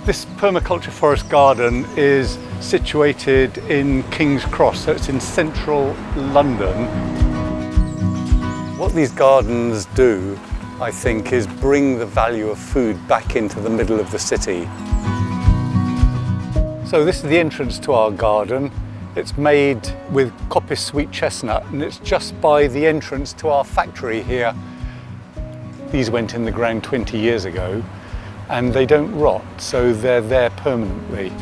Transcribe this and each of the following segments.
This permaculture forest garden is situated in King's Cross, so it's in central London. What these gardens do, I think, is bring the value of food back into the middle of the city. So this is the entrance to our garden. It's made with coppice sweet chestnut, and it's just by the entrance to our factory here. These went in the ground 20 years ago, and they don't rot, so they're there permanently.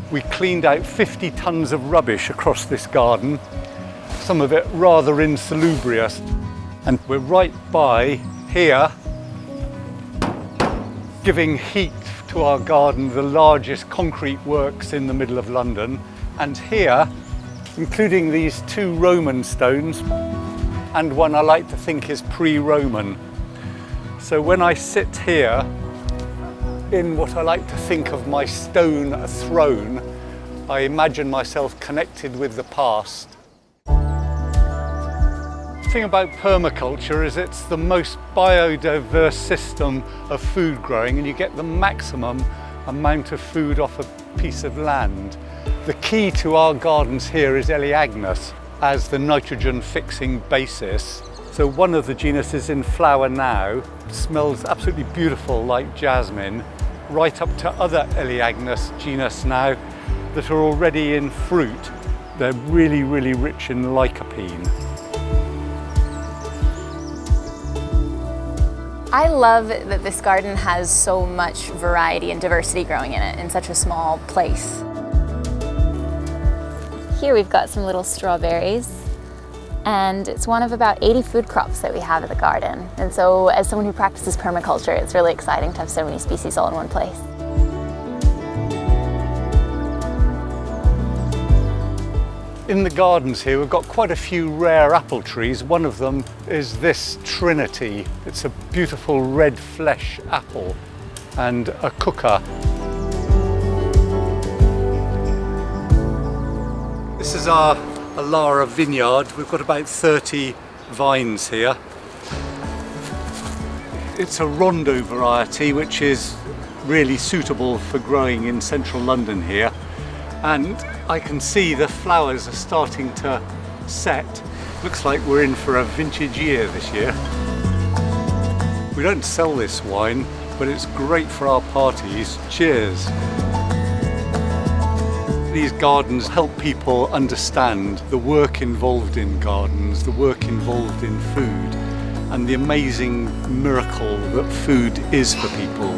We cleaned out 50 tons of rubbish across this garden, some of it rather insalubrious. And we're right by here, giving heat to our garden, the largest concrete works in the middle of London. And here, including these two Roman stones, and one I like to think is pre-Roman. So when I sit here in what I like to think of my stone throne, I imagine myself connected with the past. The thing about permaculture is it's the most biodiverse system of food growing, and you get the maximum amount of food off a piece of land. The key to our gardens here is Elaeagnus as the nitrogen fixing basis. So one of the genus is in flower now, smells absolutely beautiful like jasmine, right up to other Elaeagnus genus now that are already in fruit. They're really, really rich in lycopene. I love that this garden has so much variety and diversity growing in it in such a small place. Here we've got some little strawberries, and it's one of about 80 food crops that we have in the garden. And so as someone who practices permaculture, it's really exciting to have so many species all in one place. In the gardens here, we've got quite a few rare apple trees. One of them is this Trinity. It's a beautiful red flesh apple and a cooker. This is our Alara vineyard. We've got about 30 vines here. It's a rondo variety, which is really suitable for growing in central London here. And I can see the flowers are starting to set. Looks like we're in for a vintage year this year. We don't sell this wine, but it's great for our parties. Cheers. These gardens help people understand the work involved in gardens, the work involved in food, and the amazing miracle that food is for people.